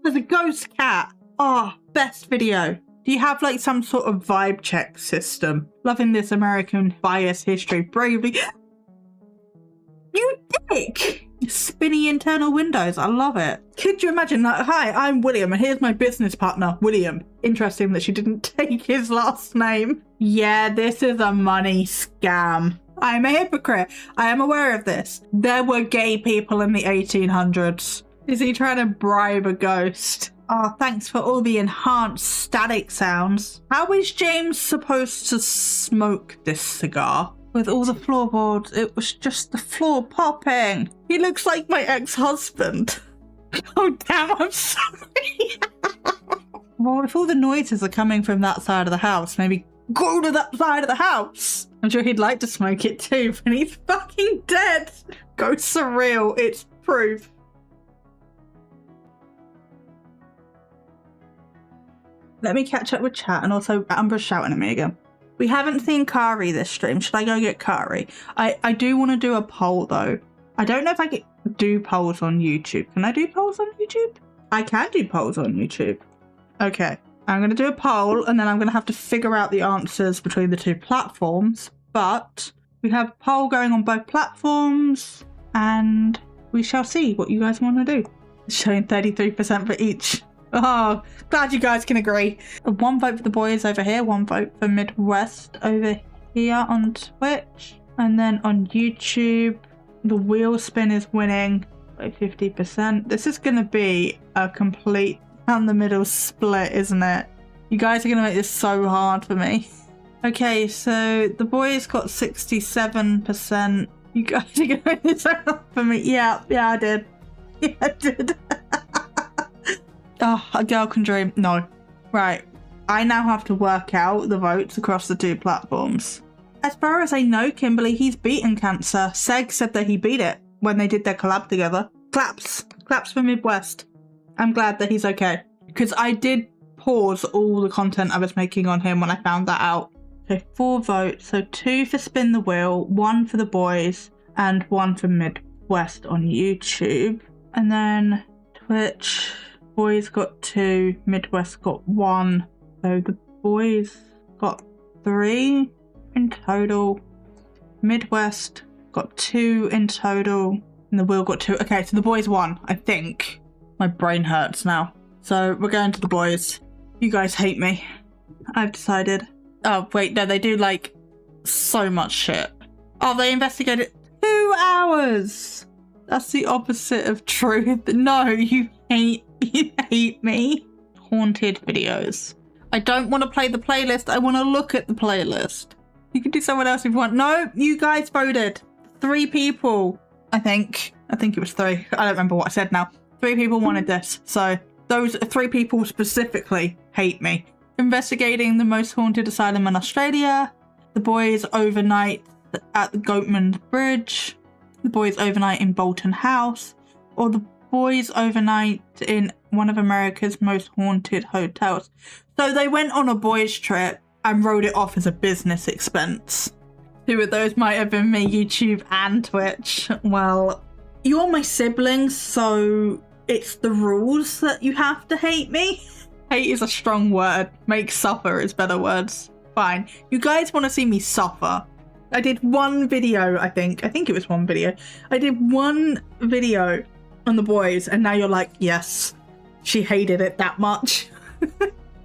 There's a ghost cat. Oh, best video. Do you have like some sort of vibe check system? Loving this American bias history bravely. You dick! Spinny internal windows. I love it. Could you imagine that? Hi, I'm William and here's my business partner, William. Interesting that she didn't take his last name. Yeah, this is a money scam. I'm a hypocrite. I am aware of this. There were gay people in the 1800s. Is he trying to bribe a ghost? Oh, thanks for all the enhanced static sounds. How is James supposed to smoke this cigar? With all the floorboards, it was just the floor popping. He looks like my ex-husband. Oh damn, I'm sorry. Well, if all the noises are coming from that side of the house, maybe go to that side of the house. I'm sure he'd like to smoke it too, but he's fucking dead. Ghosts are real, it's proof. Let me catch up with chat, and also Umbra's shouting at me again. We haven't seen Kari this stream. Should I go get Kari? I do want to do a poll though. I don't know if I can do polls on YouTube. Can I do polls on YouTube? I can do polls on YouTube. Okay. I'm going to do a poll and then I'm going to have to figure out the answers between the two platforms. But we have a poll going on both platforms and we shall see what you guys want to do. It's showing 33% for each. Oh, glad you guys can agree. One vote for the boys over here, one vote for Midwest over here on Twitch. And then on YouTube, the wheel spin is winning by 50%. This is going to be a complete down the middle split, isn't it? You guys are going to make this so hard for me. Okay, so the boys got 67%. You guys are going to make this so hard for me. Yeah, I did. Yeah, I did. Oh, a girl can dream. No. Right. I now have to work out the votes across the two platforms. As far as I know, Kimberly, he's beaten Cancer. Seg said that he beat it when they did their collab together. Claps. Claps for Midwest. I'm glad that he's okay. Because I did pause all the content I was making on him when I found that out. Okay, 4 votes. So 2 for Spin the Wheel, 1 for the boys, and 1 for Midwest on YouTube. And then Twitch... Boys got 2, Midwest got 1. So the boys got 3 in total. Midwest got 2 in total. And the wheel got 2. Okay, so the boys won, I think. My brain hurts now. So we're going to the boys. You guys hate me. I've decided. Oh, wait, no, they do like so much shit. Oh, they investigated 2 hours. That's the opposite of truth. No, you hate me. Haunted videos. I don't want to play the playlist. I want to look at the playlist. You can do someone else if you want. No, you guys voted. 3 people. I think it was 3. I don't remember what I said now. 3 people wanted this. So those 3 people specifically hate me. Investigating the most haunted asylum in Australia. The boys overnight at the Goatman Bridge. The boys overnight in Bolton House. Or the boys overnight in one of America's most haunted hotels. So they went on a boys trip and wrote it off as a business expense. 2 of those might have been me, YouTube and Twitch. Well, you're my siblings, so it's the rules that you have to hate me. Hate is a strong word. Make suffer is better words. Fine. You guys want to see me suffer. I did 1 video, I think it was 1 video. I did 1 video on the boys and now you're like, yes, she hated it that much.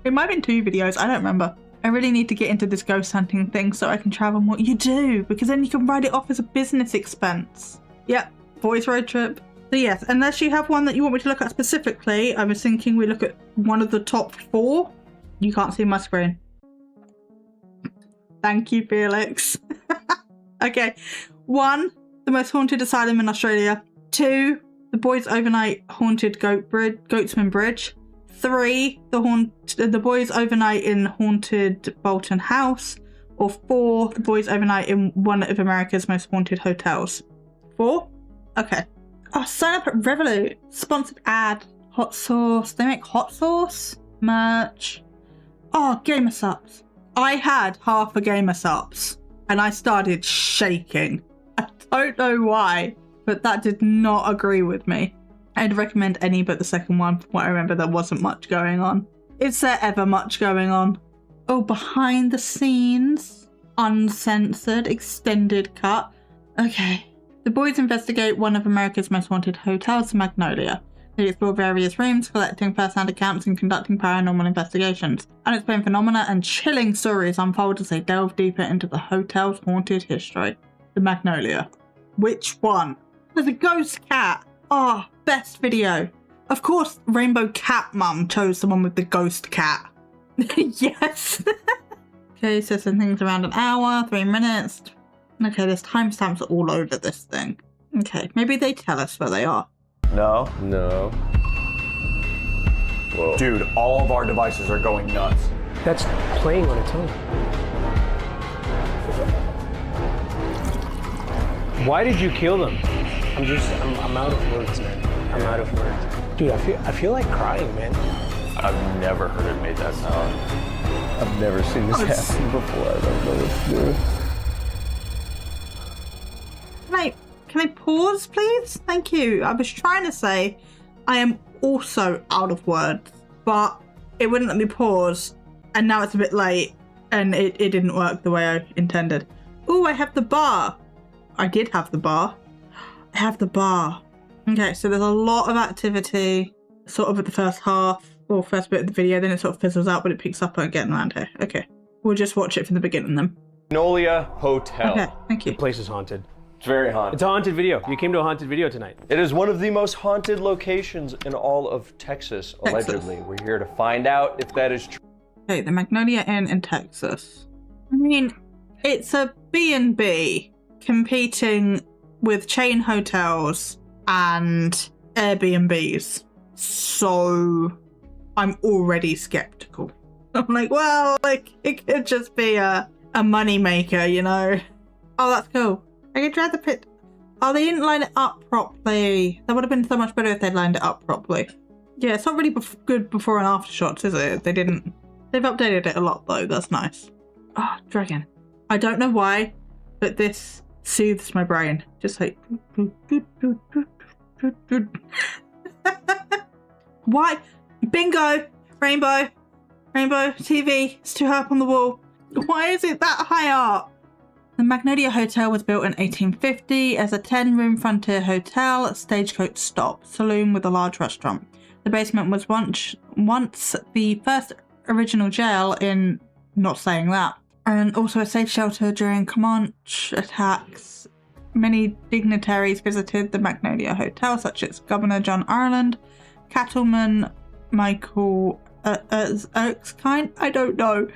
It might have been 2 videos, I don't remember. I really need to get into this ghost hunting thing so I can travel more. You do, because then you can write it off as a business expense. Yep, boys road trip. So yes, unless you have one that you want me to look at specifically, I was thinking we look at one of the top 4. You can't see my screen. Thank you, Felix. Okay, 1, the most haunted asylum in Australia. 2, the boys overnight haunted Goatsman Bridge. 3, the boys overnight in haunted Bolton House. Or 4, the boys overnight in one of America's most haunted hotels. 4? Okay. Oh, sign up at Revolut. Sponsored ad. Hot sauce. They make hot sauce? Merch. Oh, gamer subs. I had half a gamer subs and I started shaking. I don't know why, but that did not agree with me. I'd recommend any but the second one. From what I remember, there wasn't much going on. Is there ever much going on? Oh, behind the scenes, uncensored, extended cut. Okay. The boys investigate one of America's most haunted hotels, Magnolia. They explore various rooms, collecting first-hand accounts and conducting paranormal investigations. Unexplained phenomena and chilling stories unfold as they delve deeper into the hotel's haunted history. The Magnolia. Which one? There's a ghost cat. Oh, best video. Of course, Rainbow Cat Mum chose the one with the ghost cat. Yes. Okay, so some things around an hour, 3 minutes. Okay, there's timestamps all over this thing. Okay, maybe they tell us where they are. No. No. Whoa. Dude, all of our devices are going nuts. That's playing on its own. Why did you kill them? I'm out of words, man. I'm out of words. Dude, I feel like crying, man. I've never heard it made that sound. I've never seen this happen before. I don't know what to do. Can I pause, please? Thank you. I was trying to say I am also out of words, but it wouldn't let me pause, and now it's a bit late, and it didn't work the way I intended. Oh, I have the bar. I did have the bar. I have the bar. Okay, so there's a lot of activity sort of at the first half, or first bit of the video, then it sort of fizzles out, but it picks up again around here. Okay, we'll just watch it from the beginning then. Magnolia Hotel. Okay, thank you. The place is haunted. It's very haunted. It's a haunted video. You came to a haunted video tonight. It is one of the most haunted locations in all of Texas, allegedly. We're here to find out if that is true. Okay, the Magnolia Inn in Texas. I mean, it's a B&B competing with chain hotels and Airbnbs. So I'm already skeptical. I'm like, well, like, it could just be a money maker, you know? Oh, that's cool. I could try the pit. Oh, they didn't line it up properly. That would have been so much better if they'd lined it up properly. Yeah, it's not really good before and after shots, is it? They didn't. They've updated it a lot, though. That's nice. Oh, dragon. I don't know why, but this soothes my brain. Just like... Why? Bingo! Rainbow! Rainbow TV. It's too high up on the wall. Why is it that high up? The Magnolia Hotel was built in 1850 as a 10-room frontier hotel, stagecoach stop, saloon with a large restaurant. The basement was once the first original jail in Not Saying That, and also a safe shelter during Comanche attacks. Many dignitaries visited the Magnolia Hotel, such as Governor John Ireland, Cattleman Michael Erskine, I don't know,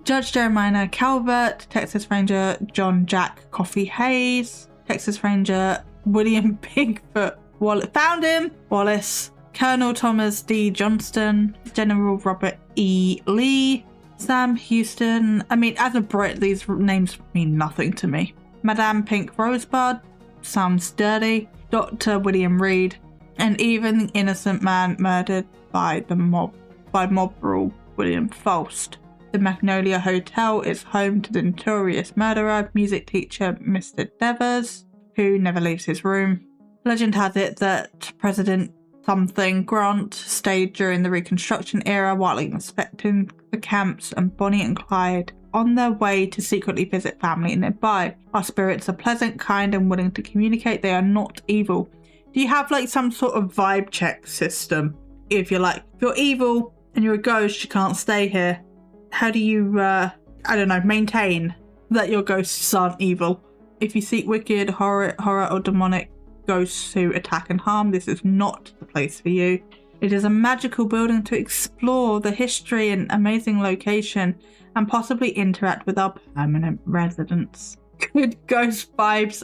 Judge Jeremiah Calvert, Texas Ranger John Jack Coffee Hayes, Texas Ranger William Bigfoot Wallace, Colonel Thomas D. Johnston, General Robert E. Lee, Sam Houston. I mean, as a Brit, these names mean nothing to me. Madame Pink Rosebud, sounds dirty, Dr. William Reed, and even the innocent man murdered by mob rule, William Faust. The Magnolia Hotel is home to the notorious murderer, music teacher Mr. Devers, who never leaves his room. Legend has it that President something Grant stayed during the Reconstruction era while inspecting the camps, and Bonnie and Clyde on their way to secretly visit family nearby. Our spirits are pleasant, kind, and willing to communicate. They are not evil. Do you have like some sort of vibe check system? If you're evil and you're a ghost, you can't stay here. How do you, I don't know, maintain that your ghosts aren't evil? If you seek wicked, horror or demonic ghosts who attack and harm, this is not the place for you. It is a magical building to explore the history and amazing location and possibly interact with our permanent residents. Good ghost vibes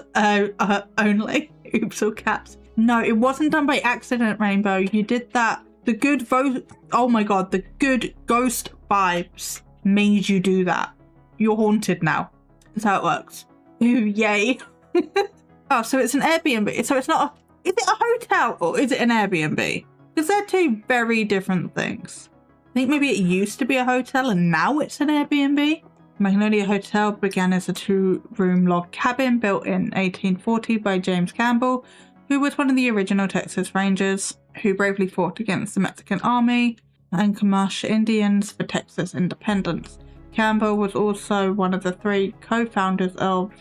only. Oops, all caps. No, it wasn't done by accident, Rainbow. You did that. The good oh my god, the good ghost vibes made you do that. You're haunted now. That's how it works. Ooh, yay. Oh, so it's an Airbnb. So it's not is it a hotel or is it an Airbnb? Because they're two very different things. I think maybe it used to be a hotel and now it's an Airbnb. Magnolia Hotel began as a 2-room log cabin built in 1840 by James Campbell, who was one of the original Texas Rangers who bravely fought against the Mexican army and Comanche Indians for Texas independence. Campbell was also one of the 3 co-founders of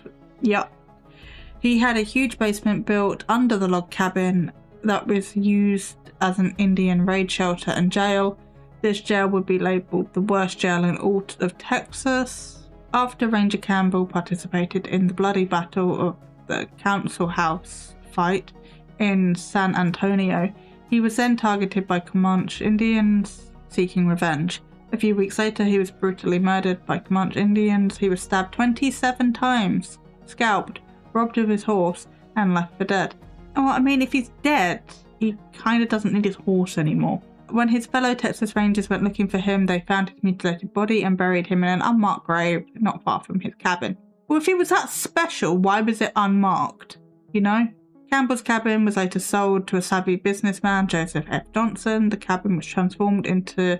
He had a huge basement built under the log cabin that was used as an Indian raid shelter and jail. This jail would be labelled the worst jail in all of Texas. After Ranger Campbell participated in the bloody battle of the Council House fight in San Antonio, he was then targeted by Comanche Indians seeking revenge. A few weeks later, he was brutally murdered by Comanche Indians. He was stabbed 27 times, scalped, robbed of his horse, and left for dead. Well, I mean, if he's dead, he kind of doesn't need his horse anymore. When his fellow Texas Rangers went looking for him, they found his mutilated body and buried him in an unmarked grave not far from his cabin. Well, if he was that special, why was it unmarked? You know? Campbell's cabin was later sold to a savvy businessman, Joseph F. Johnson. The cabin was transformed into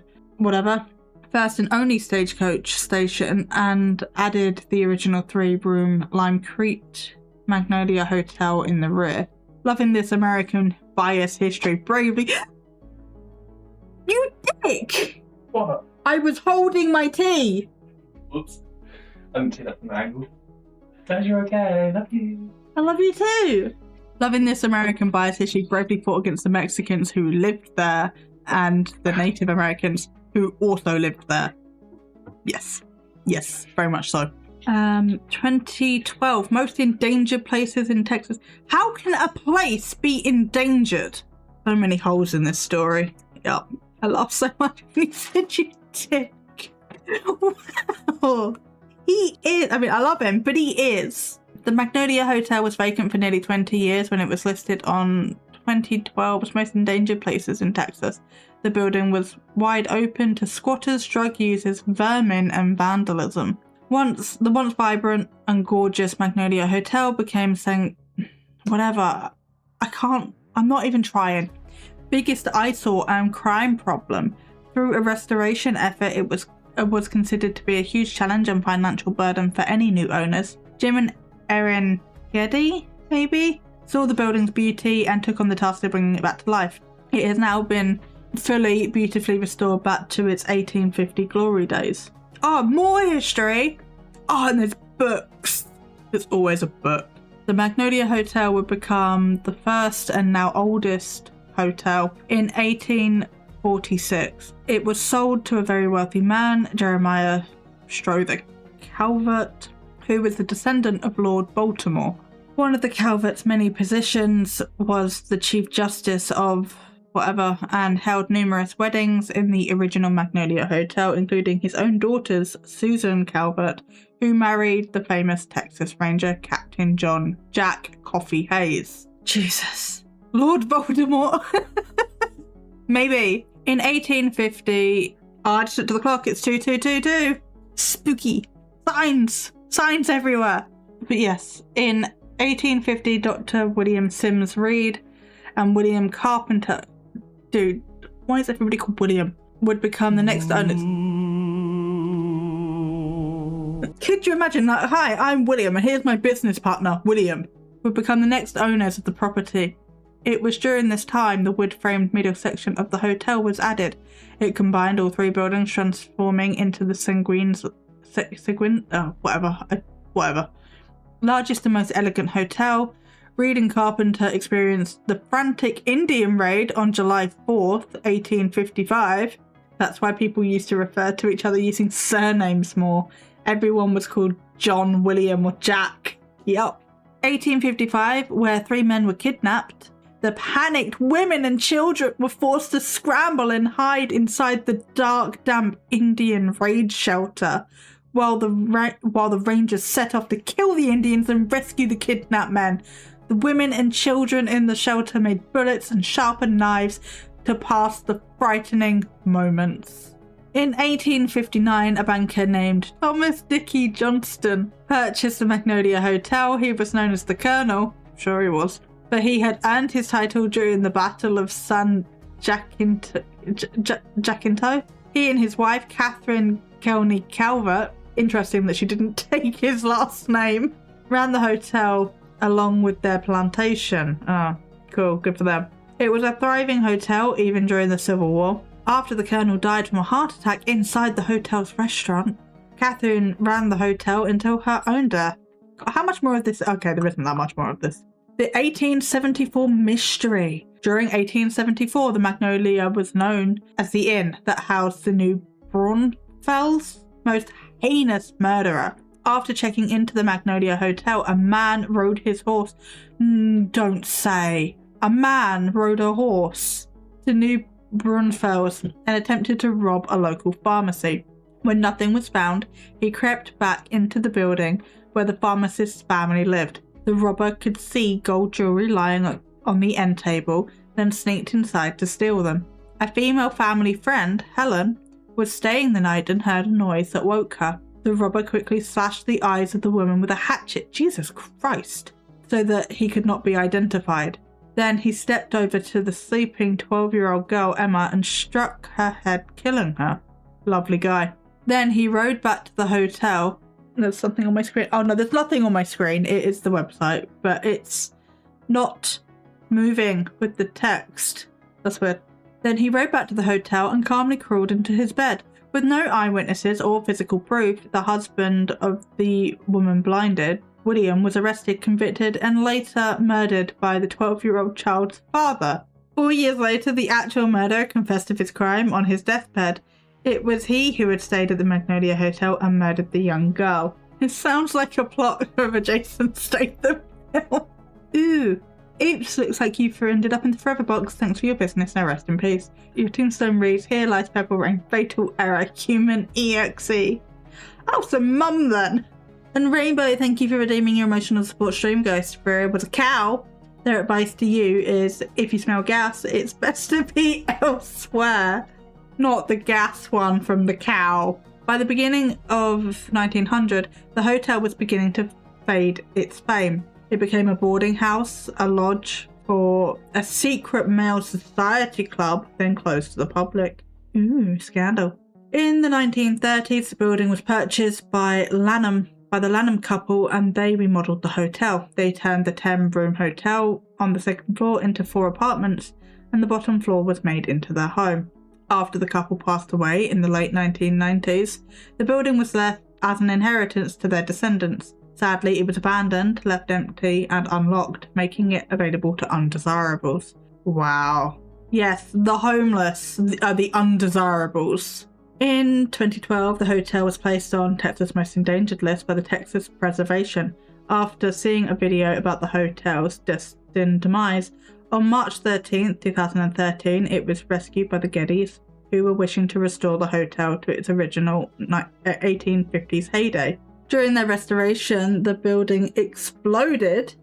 first and only stagecoach station, and added the original 3-room Lime Creek Magnolia Hotel in the rear. Loving this American bias history bravely. You dick! What? I was holding my tea! Whoops. I didn't take that from the angle. Glad you're okay. Love you. I love you too! Loving this American bias history bravely fought against the Mexicans who lived there and the Native Americans who also lived there. Yes, very much so. 2012, most endangered places in Texas. How can a place be endangered? So many holes in this story. Yep. I laughed so much when he said you dick. Wow. He is, I mean, I love him, but he is. The Magnolia Hotel was vacant for nearly 20 years when it was listed on 2012's most endangered places in Texas. The building was wide open to squatters, drug users, vermin, and vandalism. The once vibrant and gorgeous Magnolia Hotel became I'm not even trying. Biggest eyesore and crime problem. Through a restoration effort, it was considered to be a huge challenge and financial burden for any new owners. Jim and Erin Geddy, maybe, saw the building's beauty and took on the task of bringing it back to life. It has now been fully, beautifully restored back to its 1850 glory days. Oh, more history! Oh, and there's books. There's always a book. The Magnolia Hotel would become the first and now oldest hotel in 1846. It was sold to a very wealthy man, Jeremiah Strother Calvert, who was the descendant of Lord Baltimore. One of the Calvert's many positions was the Chief Justice of and held numerous weddings in the original Magnolia Hotel, including his own daughters, Susan Calvert, who married the famous Texas Ranger, Captain John Jack Coffee Hayes. Jesus. Lord Voldemort. Maybe. In 1850, I just looked at the clock, it's 2222. Spooky. Signs everywhere. But yes, in 1850, Dr. William Sims Reed and William Carpenter, dude, why is everybody called William, would become the next owners. Could you imagine that? Hi, I'm William and here's my business partner, William, would become the next owners of the property. It was during this time the wood-framed middle section of the hotel was added. It combined all 3 buildings, transforming into the largest and most elegant hotel. Reed and Carpenter experienced the frantic Indian raid on July 4th, 1855. That's why people used to refer to each other using surnames more. Everyone was called John, William, or Jack. Yup. 1855, where 3 men were kidnapped. The panicked women and children were forced to scramble and hide inside the dark, damp Indian raid shelter, while the Rangers set off to kill the Indians and rescue the kidnapped men. The women and children in the shelter made bullets and sharpened knives to pass the frightening moments. In 1859, a banker named Thomas Dickey Johnston purchased the Magnolia Hotel. He was known as the Colonel, I'm sure he was, but he had earned his title during the Battle of San Jacinto. He and his wife, Catherine Kelney Calvert, interesting that she didn't take his last name, ran the hotel along with their plantation. Cool, good for them. It was a thriving hotel even during the Civil War. After the colonel died from a heart attack inside the hotel's restaurant, Catherine ran the hotel until her own death. How much more of this? Okay, there isn't that much more of this. The 1874 mystery. During 1874, the Magnolia was known as the inn that housed the new Braunfels' most heinous murderer. After checking into the Magnolia Hotel, a man rode his horse. Don't say. A man rode a horse to New Braunfels and attempted to rob a local pharmacy. When nothing was found, he crept back into the building where the pharmacist's family lived. The robber could see gold jewelry lying on the end table, then sneaked inside to steal them. A female family friend, Helen, was staying the night and heard a noise that woke her. The robber quickly slashed the eyes of the woman with a hatchet, Jesus Christ, so that he could not be identified. Then he stepped over to the sleeping 12-year-old girl, Emma, and struck her head, killing her. Lovely guy. Then he rode back to the hotel. There's something on my screen. Oh no, there's nothing on my screen. It is the website, but it's not moving with the text. That's weird. Then he rode back to the hotel and calmly crawled into his bed. With no eyewitnesses or physical proof, the husband of the woman blinded, William, was arrested, convicted, and later murdered by the 12-year-old child's father. 4 years later, the actual murderer confessed of his crime on his deathbed. It was he who had stayed at the Magnolia Hotel and murdered the young girl. It sounds like a plot of a Jason Statham film. Ooh. Oops, looks like you've ended up in the forever box. Thanks for your business. Now rest in peace. Your tombstone reads, here lies Purple Rain, fatal error, human EXE. Oh, so mum then. And Rainbow, thank you for redeeming your emotional support stream. Ghost Spirit was a cow. Their advice to you is, if you smell gas, it's best to be elsewhere. Not the gas one from the cow. By the beginning of 1900, the hotel was beginning to fade its fame. It became a boarding house, a lodge for a secret male society club, then closed to the public. Ooh, scandal. In the 1930s, the building was purchased by the Lanham couple, and they remodeled the hotel. They turned the 10-room hotel on the second floor into 4 apartments, and the bottom floor was made into their home. After the couple passed away in the late 1990s, the building was left as an inheritance to their descendants. Sadly, it was abandoned, left empty and unlocked, making it available to undesirables. Wow. Yes, the homeless are the undesirables. In 2012, the hotel was placed on Texas' most endangered list by the Texas Preservation. After seeing a video about the hotel's destined demise, on March 13, 2013, it was rescued by the Gettys, who were wishing to restore the hotel to its original 1850s heyday. During their restoration, the building exploded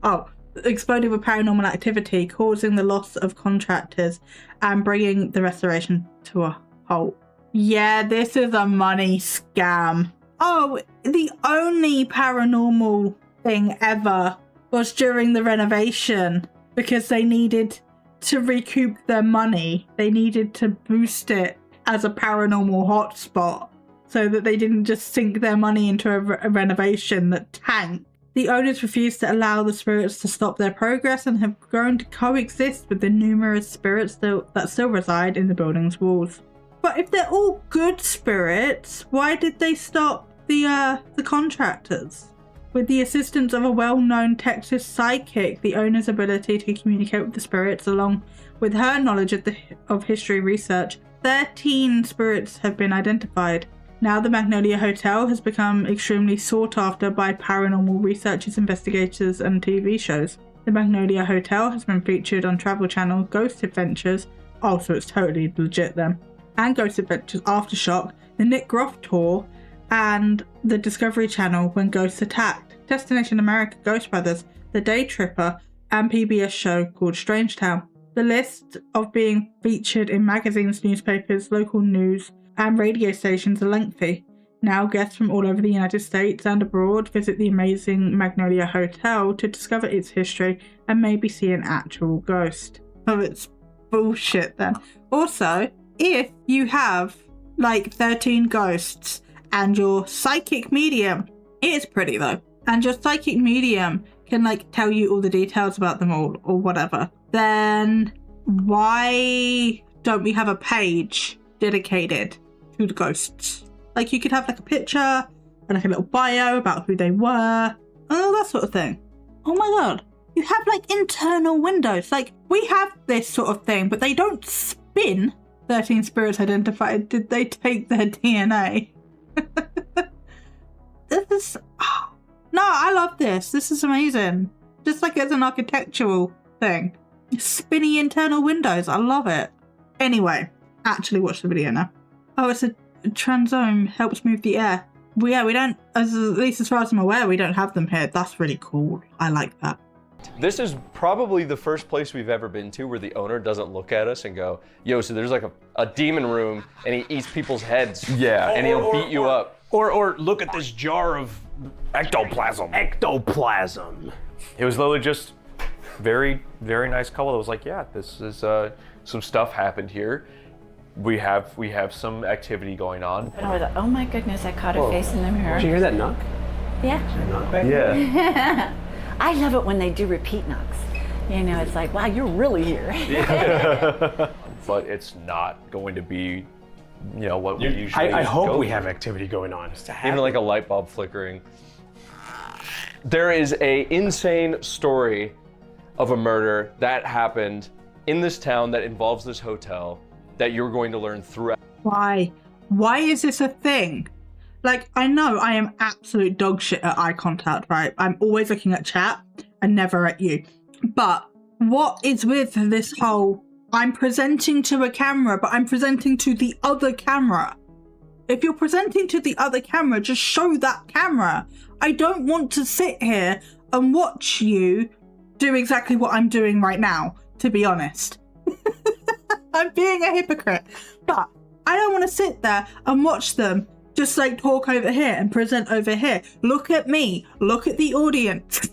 with paranormal activity, causing the loss of contractors and bringing the restoration to a halt. Yeah, this is a money scam. Oh, the only paranormal thing ever was during the renovation, because they needed to recoup their money. They needed to boost it as a paranormal hotspot so that they didn't just sink their money into a renovation that tanked. The owners refused to allow the spirits to stop their progress and have grown to coexist with the numerous spirits that still reside in the building's walls. But if they're all good spirits, why did they stop the contractors? With the assistance of a well-known Texas psychic, the owner's ability to communicate with the spirits, along with her knowledge of history research, 13 spirits have been identified. Now the Magnolia Hotel has become extremely sought after by paranormal researchers, investigators, and TV shows. The Magnolia Hotel has been featured on Travel Channel, Ghost Adventures, oh, so it's totally legit then, and Ghost Adventures Aftershock, the Nick Groff Tour, and the Discovery Channel When Ghosts Attacked, Destination America Ghost Brothers, The Day Tripper, and PBS show called Strangetown. The list of being featured in magazines, newspapers, local news, and radio stations are lengthy. Now guests from all over the United States and abroad visit the amazing Magnolia Hotel to discover its history and maybe see an actual ghost. Oh, it's bullshit then. Also, if you have like 13 ghosts and your psychic medium, it is pretty though, and your psychic medium can like tell you all the details about them all or whatever, then why don't we have a page dedicated to the ghosts? Like you could have like a picture and like a little bio about who they were and all that sort of thing. Oh my god. You have like internal windows. Like we have this sort of thing, but they don't spin 13 spirits identified. Did they take their DNA? This is... No, I love this. This is amazing. Just like it's an architectural thing. Spinny internal windows. I love it. Anyway, actually watch the video now. Oh, it's a transome. Helps move the air. Well, yeah, we don't, at least as far as I'm aware, we don't have them here. That's really cool. I like that. This is probably the first place we've ever been to where the owner doesn't look at us and go, yo, so there's like a demon room and he eats people's heads. Yeah. And he'll beat you up. Or look at this jar of Ectoplasm. ectoplasm. It was literally just very, very nice couple. It was like, yeah, this is some stuff happened here. We have some activity going on. And I was like, oh my goodness, I caught a face in the mirror. Did you hear that knock? Yeah. Knock back? Yeah. I love it when they do repeat knocks. You know, it's like, wow, you're really here. But it's not going to be, you know, what we usually I hope go we for. have activity going on. Even like a light bulb flickering. There is a insane story of a murder that happened in this town that involves this hotel that you're going to learn throughout. Why? Why is this a thing? Like, I know I am absolute dog shit at eye contact, right? I'm always looking at chat and never at you. But what is with this whole, I'm presenting to a camera, but I'm presenting to the other camera? If you're presenting to the other camera, just show that camera. I don't want to sit here and watch you do exactly what I'm doing right now, to be honest. I'm being a hypocrite, but I don't want to sit there and watch them just like talk over here and present over here. Look at me, look at the audience.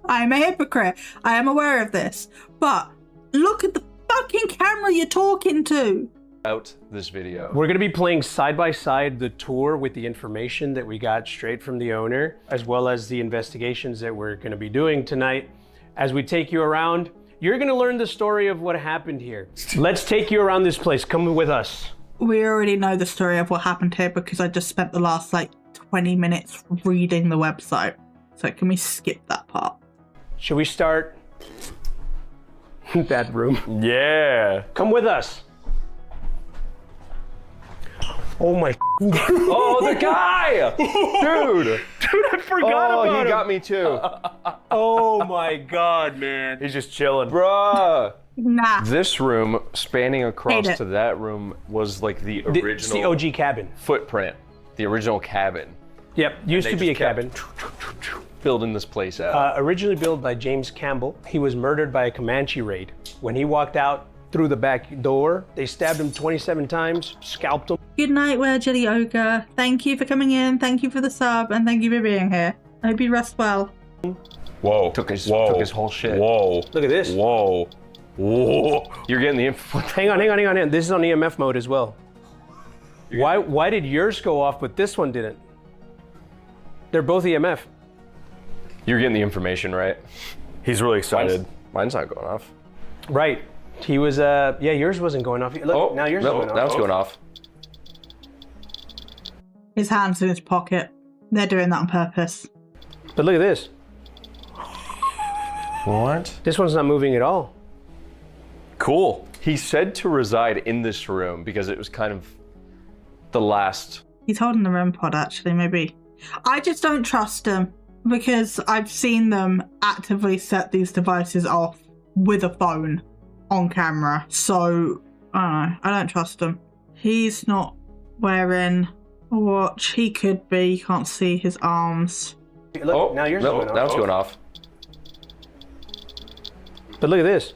I'm a hypocrite, I am aware of this, but look at the fucking camera you're talking to. Out this video. We're gonna be playing side by side the tour with the information that we got straight from the owner, as well as the investigations that we're gonna be doing tonight. As we take you around, you're gonna learn the story of what happened here. Let's take you around this place, come with us. We already know the story of what happened here because I just spent the last like 20 minutes reading the website. So can we skip that part? Should we start that room? Yeah. Come with us. Oh my. Oh, the guy! Dude! Dude, I forgot Oh, about he him. got me too. Oh my God, man. He's just chilling. Bruh! Nah. This room, spanning across Hate it. to that room, was like the It's the original OG cabin. footprint. The original cabin. Yep, used to They be a just kept cabin. Building this place out. Originally built by James Campbell. He was murdered by a Comanche raid. When he walked out through the back door, they stabbed him 27 times, scalped him. Good night, Where Jelly Ogre. Thank you for coming in, thank you for the sub, and thank you for being here. I hope you rest well. Whoa. Took his whole shit. Whoa. Look at this. Whoa. Whoa. You're getting the info. Hang on. This is on EMF mode as well. Why did yours go off, but this one didn't? They're both EMF. You're getting the information, right? He's really excited. Mine's not going off. Right. He was, yeah, yours wasn't going off. Look, now yours is going off. Now it's going off. His hand's in his pocket. They're doing that on purpose. But look at this. What? This one's not moving at all. Cool. He said to reside in this room because it was kind of the last. He's holding the REM pod, actually, maybe. I just don't trust him because I've seen them actively set these devices off with a phone on camera. So, I don't know. I don't trust him. He's not wearing a watch. He could be. You can't see his arms. Look, now yours is going off. Now it's going off. But look at this.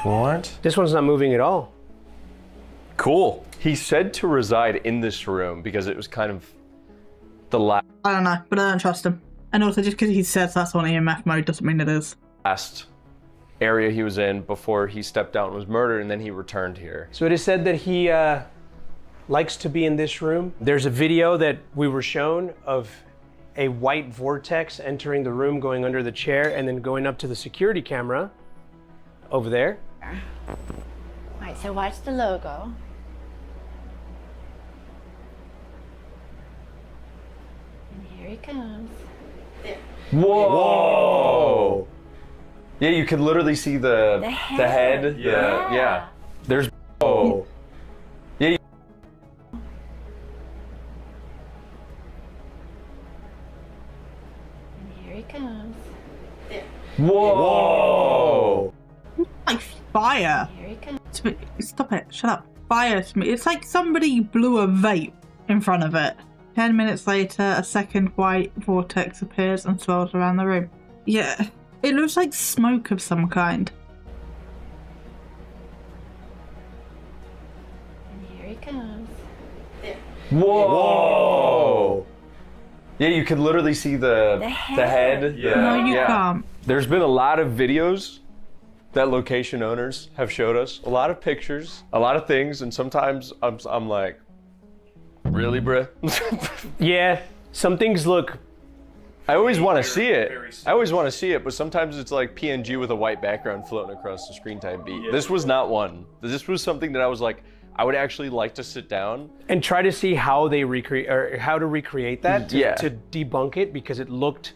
What? This one's not moving at all. Cool. He said to reside in this room because it was kind of the I don't know, but I don't trust him. And also, just because he says that's on EMF mode doesn't mean it is. last area he was in before he stepped out and was murdered, and then he returned here. So it is said that he likes to be in this room. There's a video that we were shown of a white vortex entering the room, going under the chair, and then going up to the security camera over there. All right, so watch the logo. And here he comes. Whoa! Yeah, you can literally see the head. Yeah. There's. Oh. Yeah. And here he comes. Whoa! Like fire. Here he comes. Stop it. Shut up. Fire to me. It's like somebody blew a vape in front of it. 10 minutes later, a second white vortex appears and swirls around the room. Yeah, it looks like smoke of some kind. And here he comes. Whoa! Yeah, you can literally see the head. No, you can't. There's been a lot of videos that location owners have showed us, a lot of pictures, a lot of things, and sometimes I'm like, really, bruh? Yeah, some things look. I always want to see it. I always want to see it, but sometimes it's like PNG with a white background floating across the screen type beat. This was not one. This was something that I was like, I would actually like to sit down And try to see how they recreate, or how to recreate that to, Yeah. to debunk it, because it looked,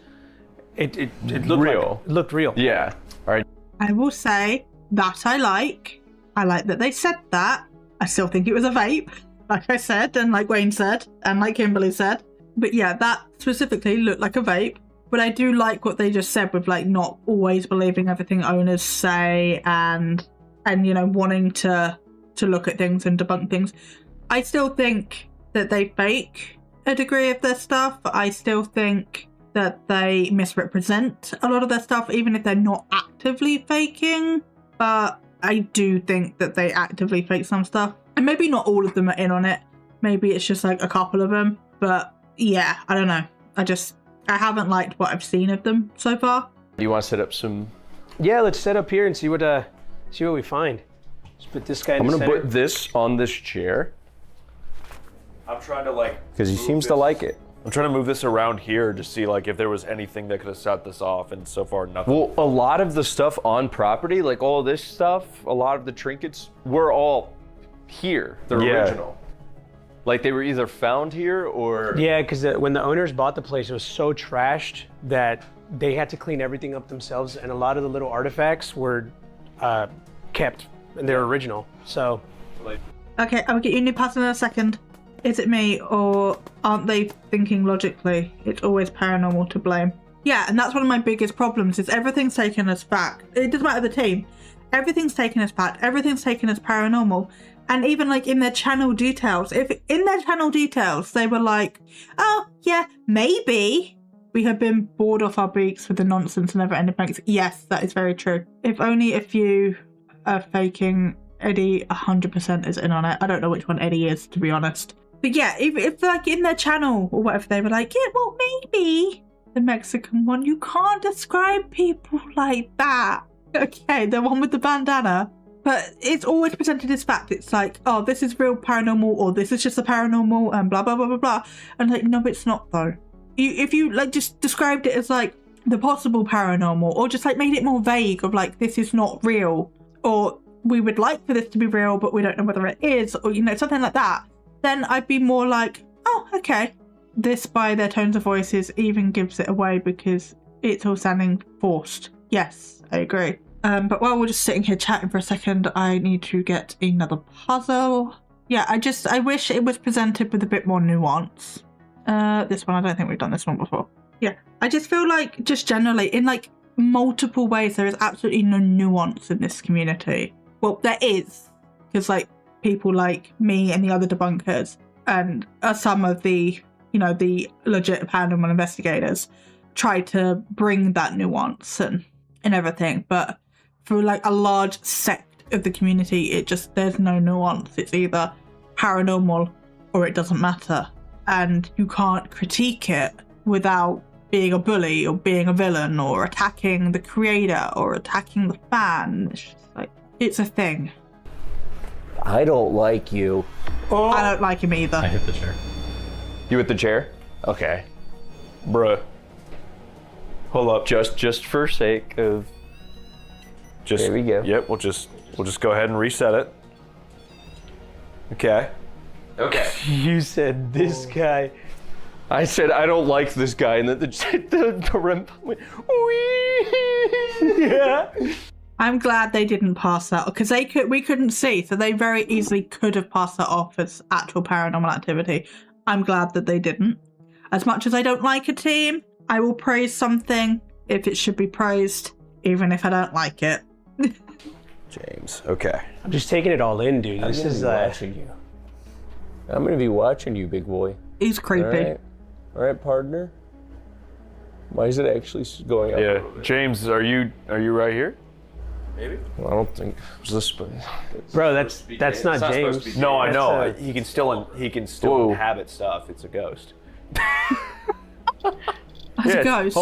it looked Real. Like, it looked real. Yeah. All right. I will say that I like that they said that. I still think it was a vape, like I said, and like Wayne said, and like Kimberly said. But yeah, that specifically looked like a vape. But I do like what they just said with like not always believing everything owners say and you know, wanting to look at things and debunk things. I still think that they fake a degree of their stuff. I still think that they misrepresent a lot of their stuff, even if they're not actively faking. But I do think that they actively fake some stuff. And maybe not all of them are in on it. Maybe it's just like a couple of them. But yeah, I don't know. I haven't liked what I've seen of them so far. Do you want to set up some? Yeah, let's set up here and see what we find. Let's put this guy in I'm the gonna center. put this on this chair I'm trying to like. because he move seems to this- like it. I'm trying to move this around here to see like if there was anything that could have set this off, and so far nothing. Well, a lot of the stuff on property, like all this stuff, a lot of the trinkets were all here. They're Yeah. original. Like they were either found here or. Yeah, because when the owners bought the place, it was so trashed that they had to clean everything up themselves, and a lot of the little artifacts were kept, and they're original. So Okay, I'll get you a new pattern in a second. Is it me, or aren't they thinking logically? It's always paranormal to blame. Yeah, and that's one of my biggest problems is everything's taken as fact. It doesn't matter the team. Everything's taken as fact. Everything's taken as paranormal. And even like in their channel details, if in their channel details they were like, oh yeah, maybe we have been bored off our beaks with the nonsense and never-ending pranks. Yes, that is very true. If only a few are faking, Eddie 100% is in on it. I don't know which one Eddie is, to be honest. But yeah, if like in their channel or whatever, they were like, yeah, well, maybe the Mexican one. You can't describe people like that. Okay, the one with the bandana. But it's always presented as fact. It's like, oh, this is real paranormal, or this is just a paranormal, and blah, blah, blah, blah, blah. And like, no, it's not, though. If you like just described it as like the possible paranormal, or just like made it more vague of like, this is not real, or we would like for this to be real, but we don't know whether it is, or, you know, something like that, then I'd be more like, oh, okay. This, by their tones of voices, even gives it away because it's all sounding forced. Yes, I agree. But while we're just sitting here chatting for a second, I need to get another puzzle. Yeah, I wish it was presented with a bit more nuance. This one, I don't think we've done this one before. Yeah, I just feel like, just generally, in like multiple ways, there is absolutely no nuance in this community. Well, there is, because like people like me and the other debunkers and some of the, you know, the legit paranormal investigators try to bring that nuance and everything, but for like a large sect of the community, it just, there's no nuance. It's either paranormal or it doesn't matter, and you can't critique it without being a bully or being a villain or attacking the creator or attacking the fan. It's just like, it's a thing. I don't like you. I don't like him either. I hit the chair. You with the chair? Okay. Bruh. Hold up. Just for sake of. Just, there we go. Yep, we'll just go ahead and reset it. Okay. Okay. You said this guy. I said I don't like this guy, and the REM went. Wee. Yeah. I'm glad they didn't pass that because we couldn't see, so they very easily could have passed that off as actual paranormal activity. I'm glad that they didn't. As much as I don't like a team, I will praise something if it should be praised, even if I don't like it. James. Okay. I'm just taking it all in, dude. This is watching you. I'm gonna be watching you, big boy. He's creepy. All right, partner. Why is it actually going up? Yeah, James, are you right here? Maybe. Well, I don't think. Was this? bro. That's not James. No, I know. That's, He can still Whoa. inhabit stuff. It's a ghost. As a ghost.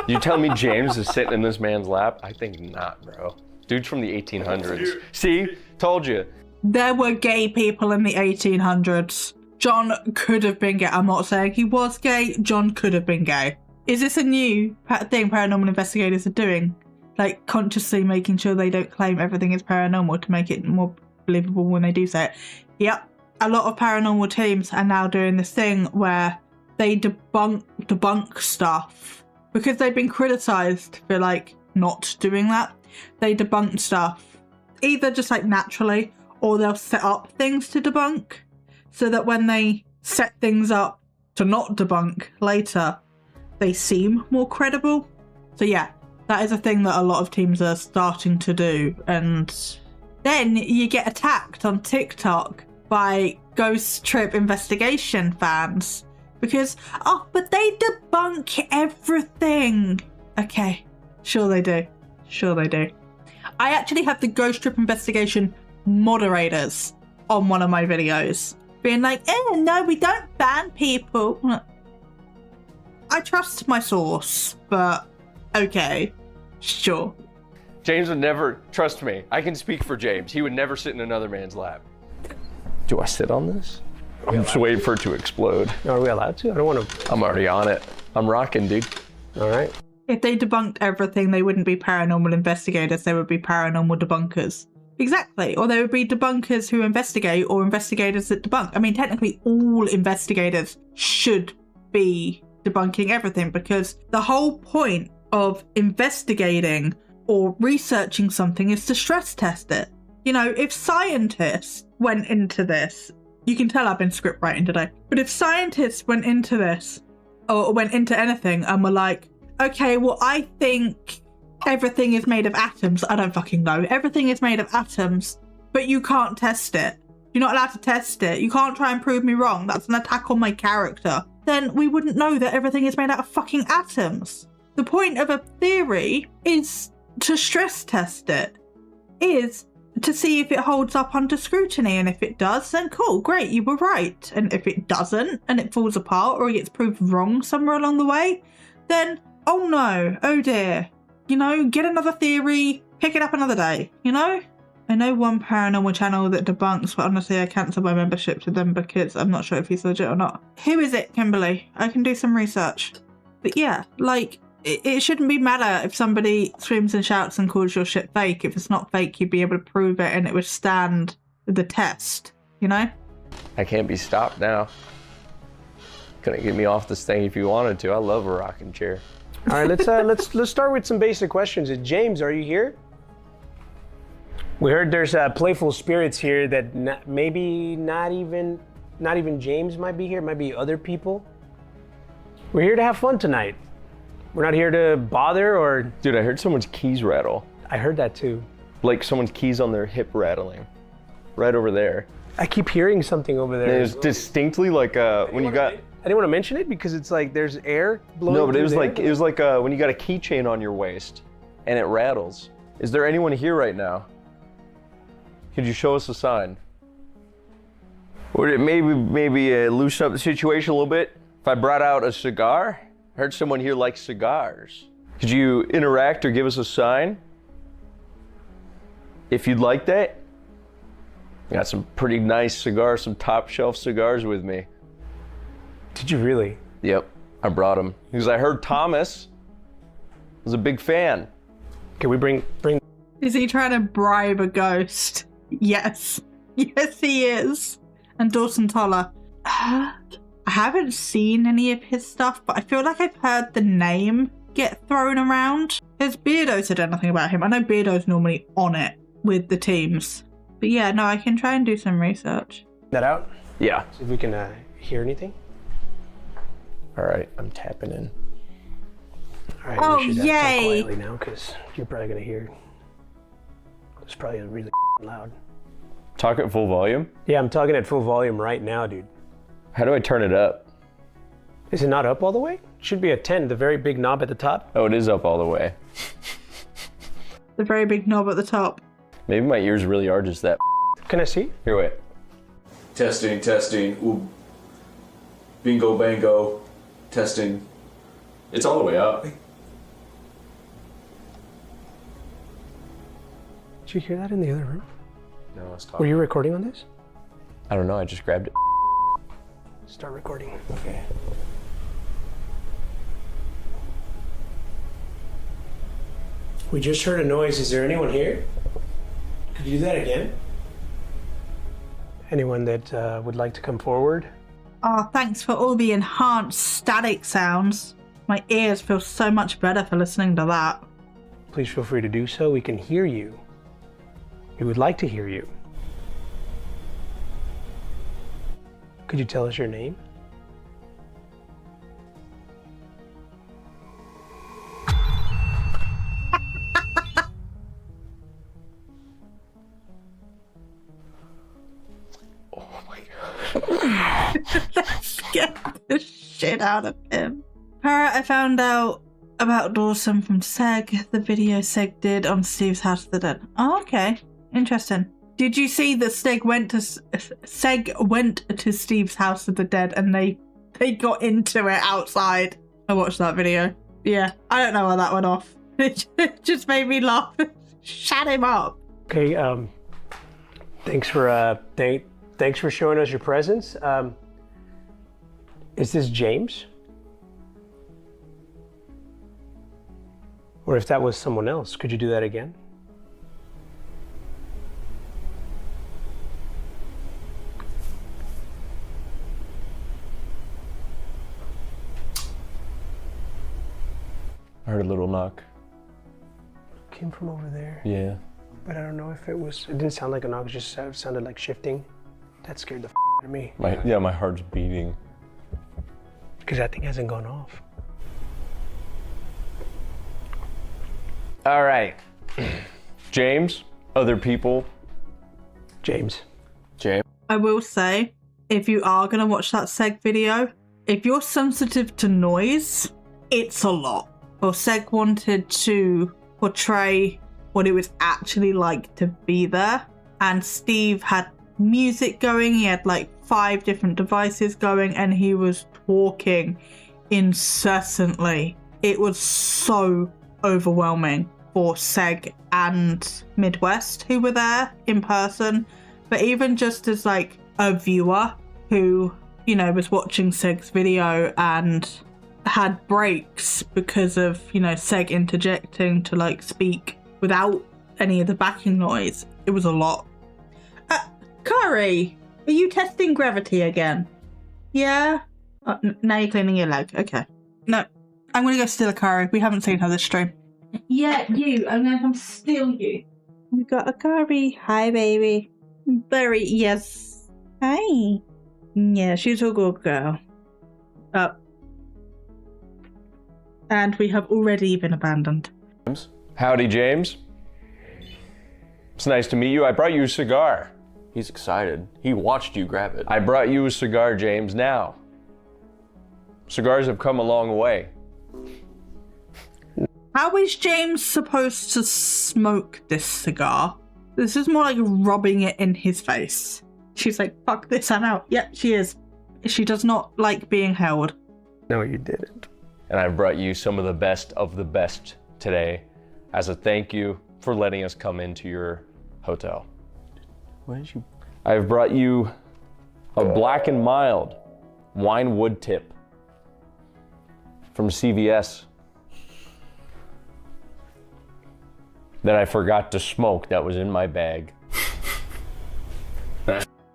You tell me James is sitting in this man's lap? I think not, bro. Dude's from the 1800s. See? Told you. There were gay people in the 1800s. John could have been gay. I'm not saying he was gay. John could have been gay. Is this a new thing paranormal investigators are doing? Like consciously making sure they don't claim everything is paranormal to make it more believable when they do say it. Yep. A lot of paranormal teams are now doing this thing where they debunk stuff because they've been criticized for like not doing that. They debunk stuff either just like naturally, or they'll set up things to debunk so that when they set things up to not debunk later, they seem more credible. So yeah, that is a thing that a lot of teams are starting to do. And then you get attacked on TikTok by Ghost Trip investigation fans because, oh, but they debunk everything. Okay, sure they do. Sure they do. I actually have the Ghost Trip investigation moderators on one of my videos being like, no, we don't ban people. I trust my source, but okay, sure. James would never, trust me, I can speak for James. He would never sit in another man's lap. Do I sit on this? I'm just waiting for it to explode. Are we allowed to? I don't want to. I'm already on it. I'm rocking, dude. All right. If they debunked everything, they wouldn't be paranormal investigators, they would be paranormal debunkers. Exactly. Or they would be debunkers who investigate or investigators that debunk. I mean, technically all investigators should be debunking everything because the whole point of investigating or researching something is to stress test it. You know, if scientists went into this, you can tell I've been script writing today, but if scientists went into this or went into anything and were like, okay, well, I think everything is made of atoms. I don't fucking know. Everything is made of atoms, but you can't test it. You're not allowed to test it. You can't try and prove me wrong. That's an attack on my character. Then we wouldn't know that everything is made out of fucking atoms. The point of a theory is to stress test it, is to see if it holds up under scrutiny. And if it does, then cool, great, you were right. And if it doesn't, and it falls apart or it gets proved wrong somewhere along the way, then oh no, oh dear. You know, get another theory, pick it up another day, you know? I know one paranormal channel that debunks, but honestly I cancelled my membership to them because I'm not sure if he's legit or not. Who is it, Kimberly? I can do some research. But yeah, like, it shouldn't be matter if somebody screams and shouts and calls your shit fake. If it's not fake, you'd be able to prove it and it would stand the test, you know? I can't be stopped now. Couldn't get me off this thing if you wanted to. I love a rocking chair. All right, let's start with some basic questions. James, are you here? We heard there's playful spirits here that maybe not even James might be here. It might be other people. We're here to have fun tonight. We're not here to bother or. Dude, I heard someone's keys rattle. I heard that too. Like someone's keys on their hip rattling. Right over there. I keep hearing something over there. It was distinctly like when you got. I didn't want to mention it because it's like there's air blowing. No, but it was through like when you got a keychain on your waist and it rattles. Is there anyone here right now? Could you show us a sign? Would it maybe loosen up the situation a little bit? If I brought out a cigar? I heard someone here likes cigars. Could you interact or give us a sign? If you'd like that. I got some pretty nice cigars, some top shelf cigars with me. Did you really? Yep, I brought him. Because I heard Thomas was a big fan. Can we bring? Is he trying to bribe a ghost? Yes. Yes, he is. And Dawson Toller. I haven't seen any of his stuff, but I feel like I've heard the name get thrown around. Has Beardo said anything about him? I know Beardo's normally on it with the teams. But yeah, no, I can try and do some research. That out? Yeah. See if we can hear anything. All right, I'm tapping in. All right, Oh, we should yay. talk quietly now because you're probably gonna hear. It's probably really loud. Talk at full volume? Yeah, I'm talking at full volume right now, dude. How do I turn it up? Is it not up all the way? It should be a 10, the very big knob at the top. Oh, it is up all the way. The very big knob at the top. Maybe my ears really are just that. Can I see? Here, wait. Testing, testing. Ooh. Bingo, bango. Testing. It's all the way up. Did you hear that in the other room? No, I was Were talking. you recording on this? I don't know, I just grabbed it. Start recording. Okay. We just heard a noise. Is there anyone here? Could you do that again? Anyone that would like to come forward? Oh, thanks for all the enhanced static sounds. My ears feel so much better for listening to that. Please feel free to do so. We can hear you. We would like to hear you. Could you tell us your name? That scared the shit out of him. Parrot, I found out about Dawson from Seg, the video Seg did on Steve's House of the Dead. Oh, okay. Interesting. Did you see that Seg went to Steve's House of the Dead and they got into it outside? I watched that video. Yeah, I don't know why that went off. It just made me laugh. Shut him up. Okay, thanks for showing us your presence. Is this James? Or if that was someone else, could you do that again? I heard a little knock. Came from over there. Yeah. But I don't know if it didn't sound like a knock, it just sounded like shifting. That scared the out of me. My heart's beating. Because that thing hasn't gone off. All right. James, other people. James. James. I will say, if you are going to watch that Seg video, if you're sensitive to noise, it's a lot. Well, Seg wanted to portray what it was actually like to be there. And Steve had music going. He had like 5 different devices going and he was talking incessantly. It was so overwhelming for Seg and Midwest who were there in person. But even just as like a viewer who, you know, was watching Seg's video and had breaks because of, you know, Seg interjecting to like speak without any of the backing noise, it was a lot. Curry, are you testing gravity again? Yeah? Now you're cleaning your leg. Okay. No, I'm gonna go steal a curry. We haven't seen her this stream. Yeah, you. I'm gonna come steal you. We got a curry. Hi, baby. Berry, yes. Hi. Yeah, she's a good girl. And we have already been abandoned. Howdy, James. It's nice to meet you. I brought you a cigar. He's excited. He watched you grab it. I brought you a cigar, James, now. Cigars have come a long way. How is James supposed to smoke this cigar? This is more like rubbing it in his face. She's like, fuck this, I'm out. Yep, she is. She does not like being held. No, you didn't. And I brought you some of the best today as a thank you for letting us come into your hotel. What did you? I've brought you a black and mild wine wood tip. from CVS that I forgot to smoke that was in my bag.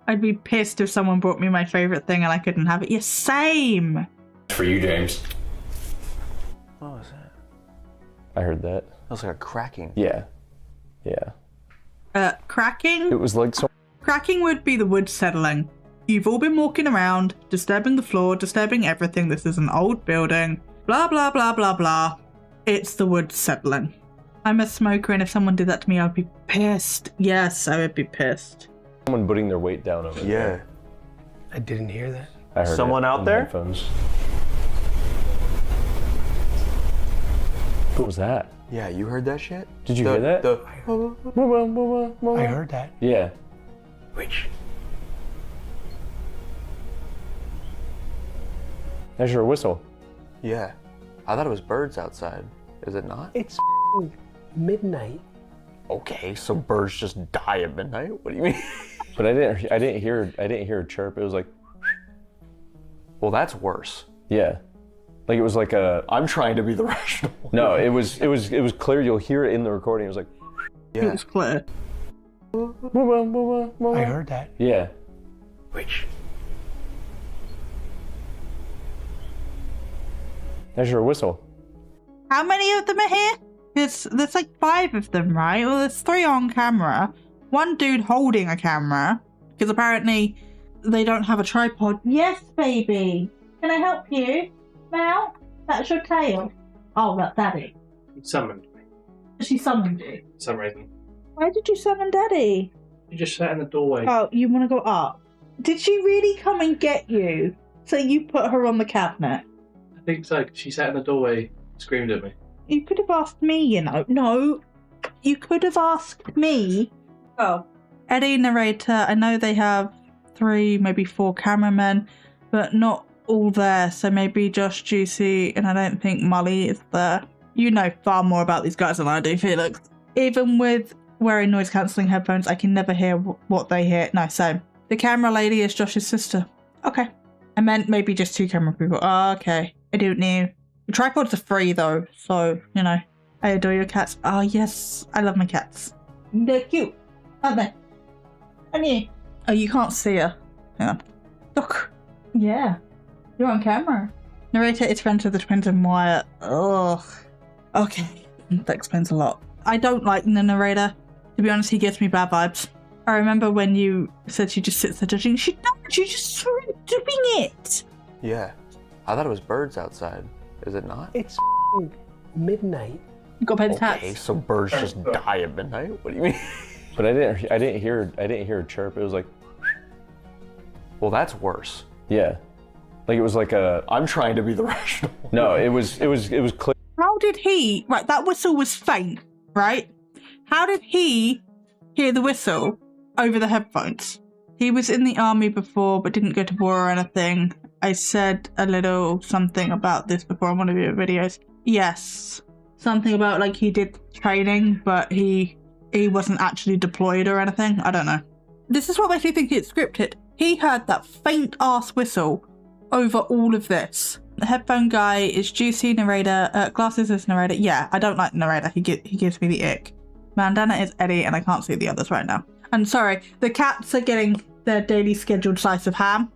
I'd be pissed if someone brought me my favorite thing and I couldn't have it. Yeah, same. For you, James. What was that? I heard that. That was like a cracking. Yeah. Yeah. Cracking? It was like so. Cracking would be the wood settling. You've all been walking around, disturbing the floor, disturbing everything. This is an old building. Blah, blah, blah, blah, blah. It's the wood settling. I'm a smoker, and if someone did that to me, I'd be pissed. Yes, I would be pissed. Someone putting their weight down over Yeah. I didn't hear that. I heard Someone it out in there? Headphones. What was that? Yeah, you heard that shit? Did you hear that? I heard that. Yeah. Which? There's your whistle. Yeah. I thought it was birds outside. Is it not? It's midnight. Okay, so birds just die at midnight? What do you mean? But I didn't hear a chirp. It was like, Well, that's worse. yeah. Like it was like a. I'm trying to be the rational one. No, it was clear. You'll hear it in the recording. It was like, It was clear. I heard that. yeah. Which? There's your whistle. How many of them are here? There's like 5 of them, right? Well, there's 3 on camera. 1 dude holding a camera. Because apparently they don't have a tripod. Yes, baby. Can I help you? Now? That's your tail. Oh, that's Daddy. You summoned me She summoned you. for some reason. Why did you summon Daddy? You just sat in the doorway. Oh, you want to go up? Did she really come and get you? So you put her on the cabinet? I think so. She sat in the doorway, screamed at me. You could have asked me, you know. No, you could have asked me. Oh, Eddie, narrator, I know they have 3, maybe 4 cameramen, but not all there. So maybe Josh, Juicy, and I don't think Molly is there. You know far more about these guys than I do, Felix. Even with wearing noise cancelling headphones, I can never hear what they hear. No, same. The camera lady is Josh's sister. Okay. I meant maybe just 2 camera people. Oh, okay. I don't know. The tripods are free though, so, you know. I adore your cats. Oh, yes. I love my cats. They're cute, aren't they? And you? Oh, you can't see her. Hang on. Look. Yeah. You're on camera. Narrator is friends with the twins and Wyatt. Ugh. Okay. That explains a lot. I don't like the narrator. To be honest, he gives me bad vibes. I remember when you said she just sits there judging. She doesn't. She's just doing it. Yeah. I thought it was birds outside. Is it not? It's midnight. You got to pay the Okay, tax. so birds just die at midnight? What do you mean? But I didn't hear a chirp. It was like, Well, that's worse. yeah. Like it was like a. I'm trying to be the rational one. No, it was clear. How did he? Right, that whistle was faint, right? How did he hear the whistle over the headphones? He was in the army before, but didn't go to war or anything. I said a little something about this before on one of your videos. Yes, something about like he did training, but he wasn't actually deployed or anything. I don't know. This is what makes me think it's scripted. He heard that faint ass whistle over all of this. The headphone guy is Juicy, narrator. Glasses is narrator. Yeah, I don't like the narrator. He gives me the ick. Bandana is Eddie, and I can't see the others right now. And sorry, the cats are getting their daily scheduled slice of ham,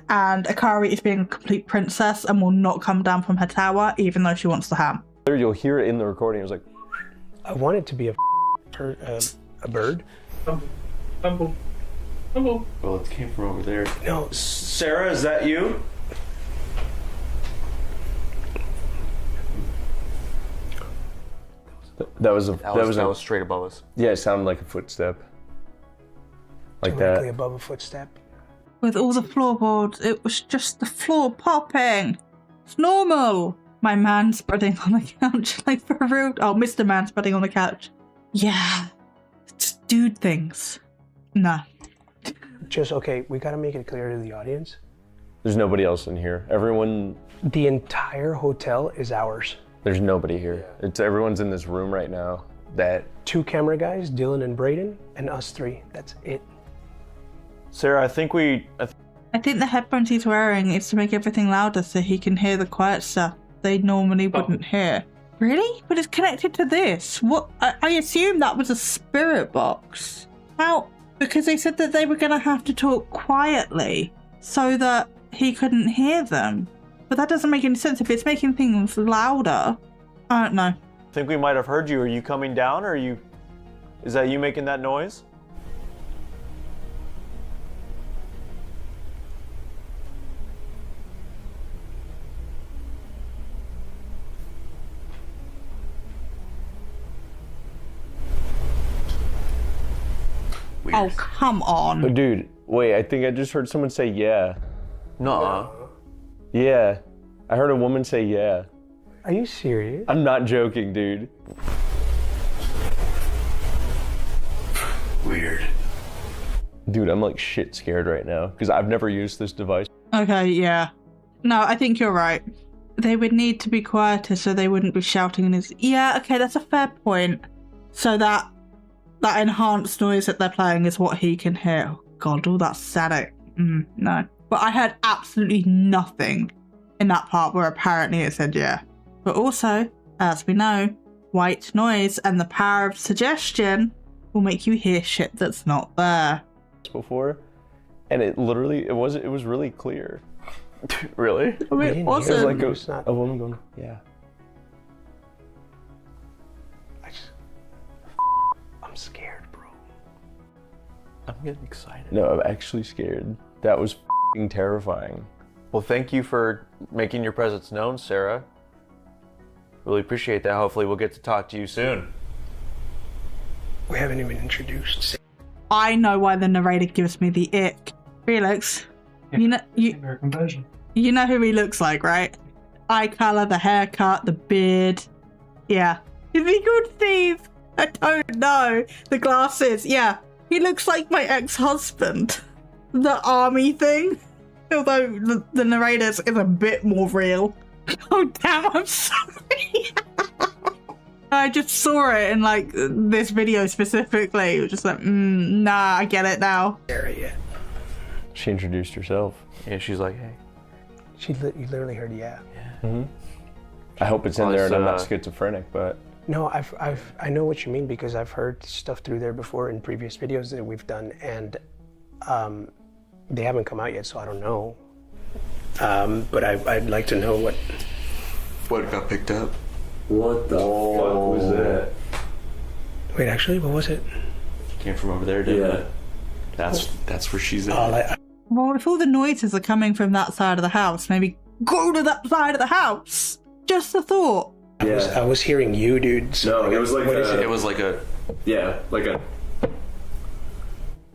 and Akari is being a complete princess and will not come down from her tower, even though she wants the ham. You'll hear it in the recording. It was like, I want it to be a bird. Bumble. Bumble. Bumble. Well, it came from over there. No, Sarah, is that you? that was straight above us. yeah. It sounded like a footstep. Like directly that. above a footstep. With all the floorboards, it was just the floor popping. It's normal. My man spreading on the couch, like for real. Oh, Mr. Man spreading on the couch. Yeah. Just dude things. Nah. Just, okay, we gotta make it clear to the audience. There's nobody else in here. Everyone. The entire hotel is ours. There's nobody here. It's everyone's in this room right now. That 2 camera guys, Dylan and Braden, and us 3. That's it. Sarah, I think I think the headphones he's wearing is to make everything louder so he can hear the quiet stuff. they normally wouldn't hear. Really? But it's connected to this. What? I assume that was a spirit box. How? Because they said that they were going to have to talk quietly so that he couldn't hear them. But that doesn't make any sense. If it's making things louder, I don't know. I think we might have heard you. Are you coming down, or are you... Is that you making that noise? Oh, come on. Oh, dude, wait, I think I just heard someone say yeah. Nuh-uh. Yeah. I heard a woman say yeah. Are you serious? I'm not joking, dude. Weird. Dude, I'm like shit scared right now because I've never used this device. Okay, yeah. No, I think you're right. They would need to be quieter so they wouldn't be shouting in his... Yeah, okay, that's a fair point. So that enhanced noise that they're playing is what he can hear. Oh God, all that static. No. But I heard absolutely nothing in that part where apparently it said yeah. But also, as we know, white noise and the power of suggestion will make you hear shit that's not there. Before, and it literally, it was really clear. Really? I mean, It was also, like a woman going, yeah. I'm scared, bro. I'm getting excited. No, I'm actually scared. That was f***ing terrifying. Well, thank you for making your presence known, Sarah. Really appreciate that. Hopefully we'll get to talk to you soon. We haven't even introduced. I know why the narrator gives me the ick. Felix, you American version. You know who he looks like, right? Eye color, the haircut, the beard. Yeah. Is he called Steve? I don't know. The glasses. Yeah. He looks like my ex-husband. The army thing. Although the narrator's is a bit more real. Oh, damn, I'm sorry. I just saw it in, like, this video specifically. It was just like, nah, I get it now. Sarah yet. She introduced herself. And she's like, hey. You literally heard yeah. I hope it's in there and I'm not Plus, schizophrenic, but... No, I know what you mean because I've heard stuff through there before in previous videos that we've done, and they haven't come out yet, so I don't know. But I'd like to know What got picked up? What the fuck was that? Wait, actually, what was it? Came from over there, didn't it? That's where she's at. Well, if all the noises are coming from that side of the house, maybe go to that side of the house. Just a thought. I was hearing you, dude. So No, it was like what is it? it was like a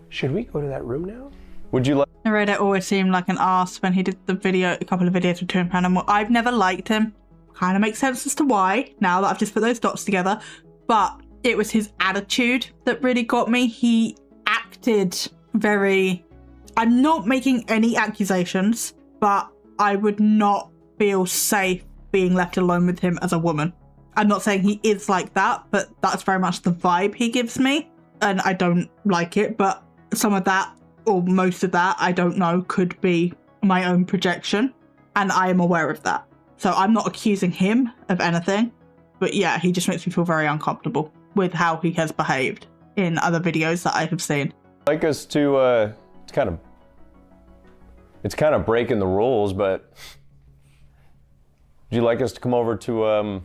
Should we go to that room now? Would you like... Narrator always seemed like an arse when he did a couple of videos with Toon Paranormal. I've never liked him. Kind of makes sense as to why, now that I've just put those dots together. But it was his attitude that really got me. He acted very... I'm not making any accusations, but I would not feel safe being left alone with him as a woman. I'm not saying he is like that, but that's very much the vibe he gives me. And I don't like it, but some of that, or most of that, I don't know, could be my own projection. And I am aware of that. So I'm not accusing him of anything. But yeah, he just makes me feel very uncomfortable with how he has behaved in other videos that I have seen. I'd like us to, it's kind of breaking the rules, but would you like us to come over to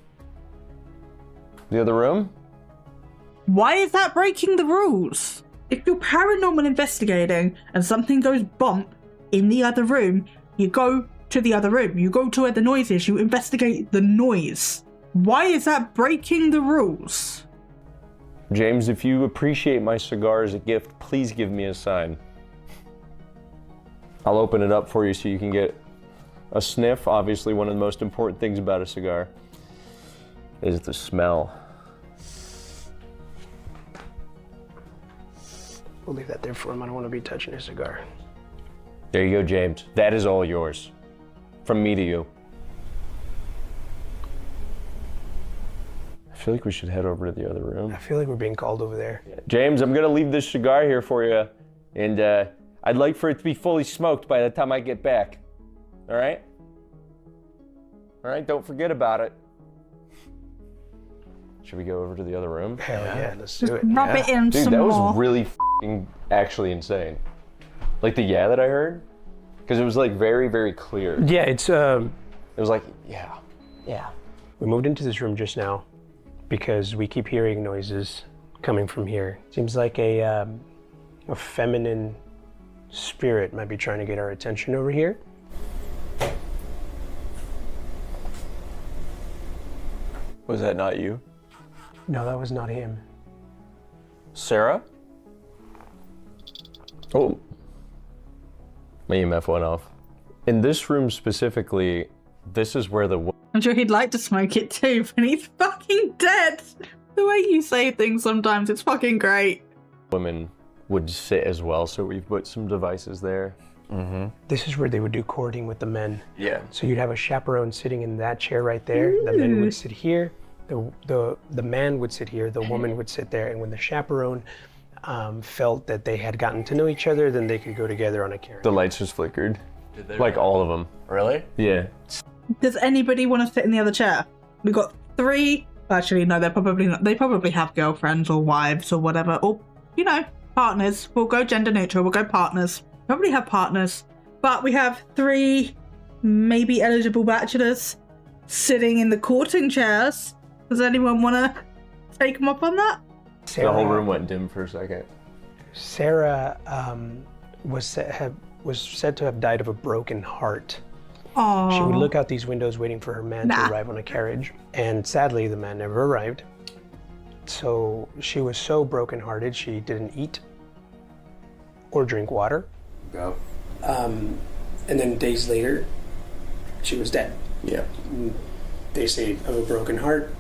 the other room? Why is that breaking the rules? If you're paranormal investigating and something goes bump in the other room, you go to the other room. You go to where the noise is. You investigate the noise. Why is that breaking the rules? James, if you appreciate my cigar as a gift, please give me a sign. I'll open it up for you so you can get a sniff. Obviously, one of the most important things about a cigar is the smell. We'll leave that there for him. I don't want to be touching his cigar. There you go, James. That is all yours. From me to you. I feel like we should head over to the other room. I feel like we're being called over there. James, I'm gonna leave this cigar here for you, and I'd like for it to be fully smoked by the time I get back. All right? All right, don't forget about it. Should we go over to the other room? Hell yeah, let's do it. Rub it in Dude, some that more. was really f***ing actually insane. Like the yeah that I heard, because it was like very, very clear. Yeah, it's It was like, yeah. we moved into this room just now because we keep hearing noises coming from here. Seems like a feminine spirit might be trying to get our attention over here. Was that not you? No, that was not him. Sarah? Oh. My EMF went off. In this room specifically, this is where the I'm sure he'd like to smoke it too, but he's fucking dead. The way you say things sometimes, it's fucking great. women would sit as well, so we've put some devices there. This is where they would do courting with the men. Yeah. So you'd have a chaperone sitting in that chair right there. The men would sit here. The man would sit here. The woman would sit there. And when the chaperone felt that they had gotten to know each other, then they could go together on a carriage. The lights just flickered. Like all of them. Really? Yeah. Does anybody want to sit in the other chair? We've got 3. Actually, no, they're probably not. They probably have girlfriends or wives or whatever. Or, you know, partners. We'll go gender neutral. We'll go partners. Probably have partners. But we have 3 maybe eligible bachelors sitting in the courting chairs. Does anyone want to take them up on that? The whole room went dim for a second. Sarah was said to have died of a broken heart. Oh. She would look out these windows waiting for her man to arrive on a carriage. And sadly, the man never arrived. So she was so brokenhearted, she didn't eat or drink water. Go. And then days later, she was dead. Yeah. They say of a broken heart.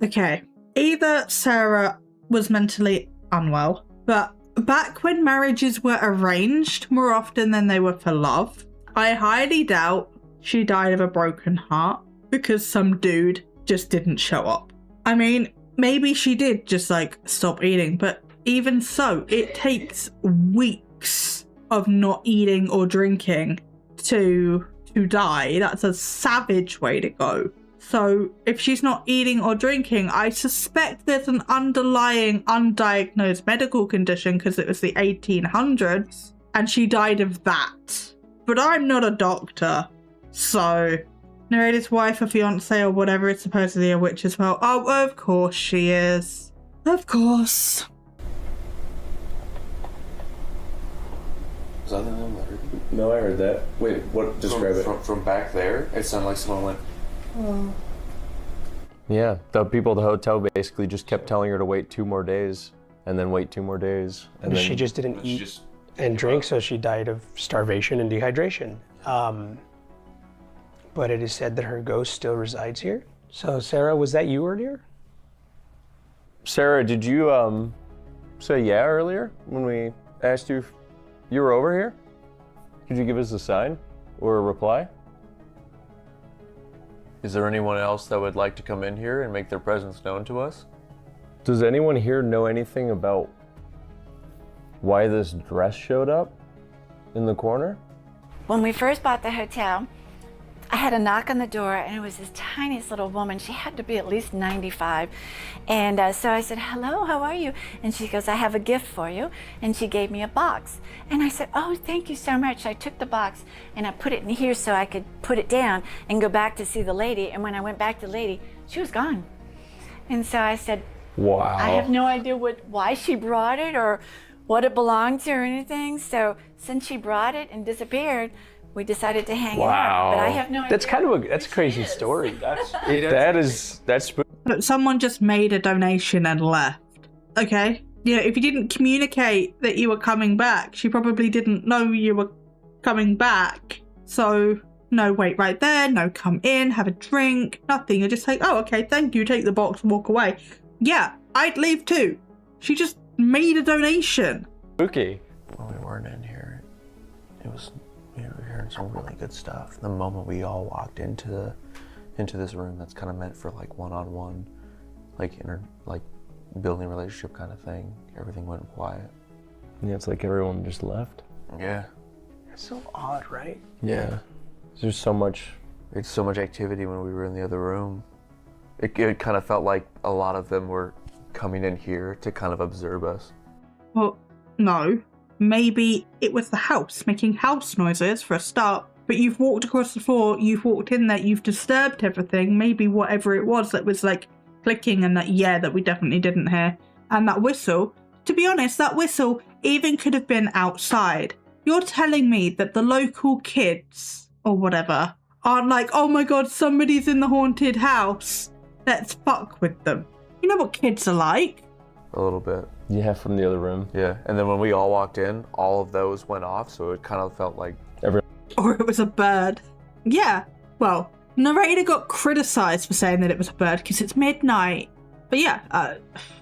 Okay. Either Sarah was mentally unwell, but back when marriages were arranged more often than they were for love, I highly doubt she died of a broken heart because some dude just didn't show up. I mean, maybe she did just like stop eating, but even so, it takes weeks of not eating or drinking to die. That's a savage way to go. So if she's not eating or drinking, I suspect there's an underlying undiagnosed medical condition because it was the 1800s and she died of that. But I'm not a doctor, so narrator's wife or fiance or whatever is supposedly a witch as well. Oh, of course she is. Of course. Was that the name letter? No, I heard that. Wait, what? Describe it. From back there, it sounded like someone went, Yeah, the people at the hotel basically just kept telling her to wait 2 more days, and then wait 2 more days, and then She just didn't eat and drink, so she died of starvation and dehydration. But it is said that her ghost still resides here. So Sarah, was that you earlier? Sarah, did you say yeah earlier when we asked you if you were over here? Could you give us a sign or a reply? is there anyone else that would like to come in here and make their presence known to us? Does anyone here know anything about why this dress showed up in the corner? When we first bought the hotel, I had a knock on the door, and it was this tiniest little woman. She had to be at least 95. And so I said, hello, how are you? And she goes, I have a gift for you. And she gave me a box. And I said, oh, thank you so much. I took the box and I put it in here so I could put it down and go back to see the lady. And when I went back to the lady, she was gone. And so I said, Wow. I have no idea why she brought it or what it belonged to or anything. So since she brought it and disappeared, we decided to hang it up. But I have no idea. That's kind of that's a crazy story. That's That's But someone just made a donation and left. Okay? You know, if you didn't communicate that you were coming back, she probably didn't know you were coming back. So, no, wait right there. No, come in, have a drink, nothing. You're just like, oh, okay, thank you. Take the box and walk away. Yeah, I'd leave too. She just made a donation. spooky. When we weren't in here, we were hearing some really good stuff. The moment we all walked into this room that's kind of meant for like one-on-one, like building a relationship kind of thing, everything went quiet. Yeah, it's like everyone just left. Yeah. so odd, right? Yeah. There's so much It's so much activity when we were in the other room. It kind of felt like a lot of them were coming in here to kind of observe us. Well, no. Maybe it was the house making house noises for a start. But you've walked across the floor, you've walked in there, you've disturbed everything. Maybe whatever it was that was like clicking and that we definitely didn't hear. And that whistle, to be honest, that whistle even could have been outside. You're telling me that the local kids or whatever aren't like, oh my god, somebody's in the haunted house. Let's fuck with them. You know what kids are like? A little bit. Yeah, from the other room. Yeah, and then when we all walked in, all of those went off, so it kind of felt like... Or it was a bird. Yeah, well, narrator got criticised for saying that it was a bird because it's midnight. But yeah,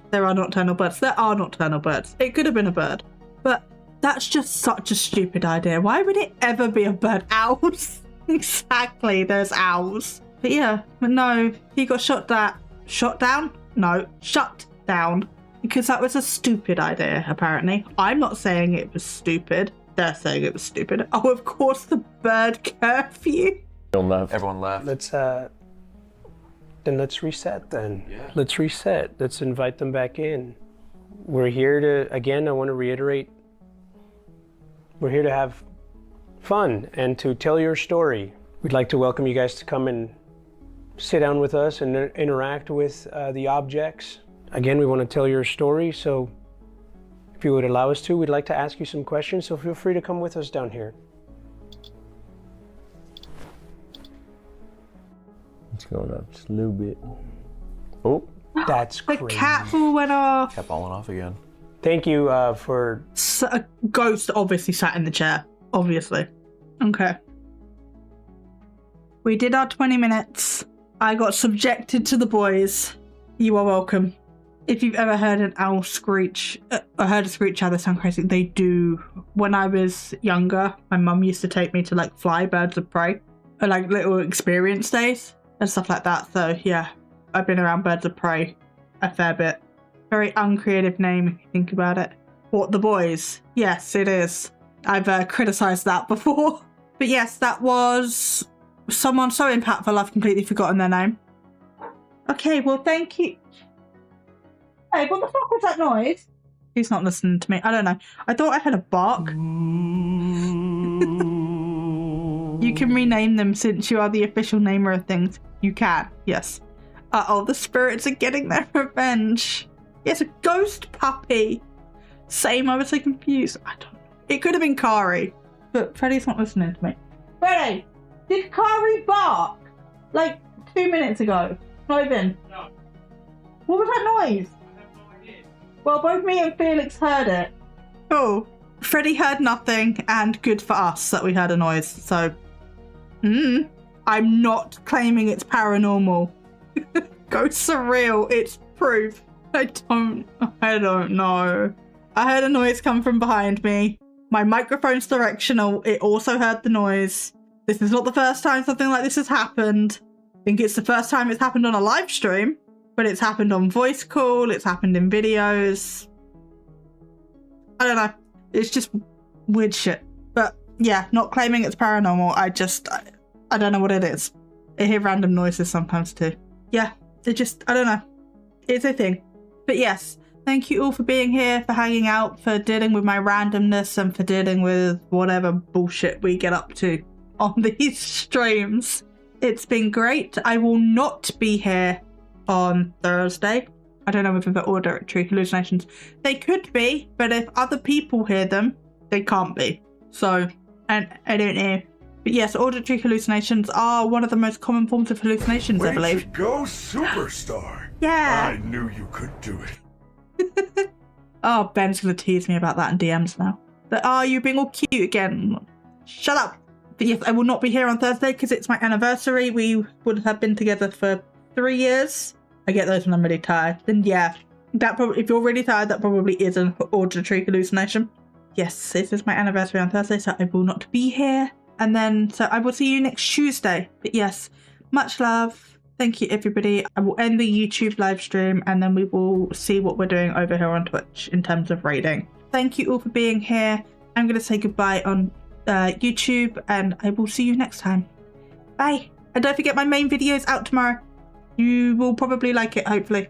there are nocturnal birds. There are nocturnal birds. It could have been a bird. But that's just such a stupid idea. Why would it ever be a bird? Owls. Exactly, there's owls. But yeah, but no, he got shot down? No, shut down. Because that was a stupid idea, apparently. I'm not saying it was stupid. They're saying it was stupid. Oh, of course, the bird curfew. Everyone left. Let's reset then. Yeah. Let's reset. Let's invite them back in. We're here to, again, I want to reiterate, we're here to have fun and to tell your story. We'd like to welcome you guys to come and sit down with us and interact with the objects. Again, we want to tell your story, so if you would allow us to, we'd like to ask you some questions, so feel free to come with us down here. It's going up just a little bit. Oh, That's The crazy. cat ball went off. Kept falling off again. Thank you for... A ghost obviously sat in the chair. Obviously. Okay. We did our 20 minutes. I got subjected to the boys. You are welcome. If you've ever heard an owl screech, I heard a screech owl, they sound crazy. They do. When I was younger, my mum used to take me to like fly birds of prey, or like little experience days and stuff like that. So yeah, I've been around birds of prey a fair bit. Very uncreative name if you think about it. What, the boys? Yes, it is. I've criticised that before. But yes, that was someone so impactful I've completely forgotten their name. Okay, well thank you. Hey, what the fuck was that noise? He's not listening to me. I don't know. I thought I had a bark. You can rename them since you are the official namer of things. You can, yes. Uh-oh, the spirits are getting their revenge. Yes, a ghost puppy. Same, I was so confused. I don't know. It could have been Kari, but Freddie's not listening to me. Freddie, did Kari bark? Like 2 minutes ago? Not even? No. What was that noise? I have no idea. Well, both me and Felix heard it. Oh, Freddie heard nothing, and good for us that we heard a noise. So, I'm not claiming it's paranormal. Ghosts are real. It's proof. I don't know. I heard a noise come from behind me. My microphone's directional. It also heard the noise. This is not the first time something like this has happened. I think it's the first time it's happened on a live stream, but it's happened on voice call. It's happened in videos. I don't know. It's just weird shit. But yeah, not claiming it's paranormal. I don't know what it is. I hear random noises sometimes too. Yeah, I don't know. It's a thing. But yes, thank you all for being here, for hanging out, for dealing with my randomness, and for dealing with whatever bullshit we get up to on these streams. It's been great. I will not be here on Thursday. I don't know if they're auditory hallucinations. They could be, but if other people hear them, they can't be. So, and I don't know. But yes, auditory hallucinations are one of the most common forms of hallucinations, I believe. Way to go, superstar! Yeah. I knew you could do it. Oh, Ben's gonna tease me about that in DMs now. But you being all cute again. Shut up. But yes, I will not be here on Thursday because it's my anniversary. We would have been together for 3 years. I get those when I'm really tired. Then yeah, that probably, if you're really tired, that probably is an auditory hallucination. Yes, this is my anniversary on Thursday, so I will not be here. And then, so I will see you next Tuesday. But yes, much love. Thank you, everybody. I will end the YouTube live stream and then we will see what we're doing over here on Twitch in terms of raiding. Thank you all for being here. I'm going to say goodbye on YouTube and I will see you next time. Bye. And don't forget, my main video is out tomorrow. You will probably like it, hopefully.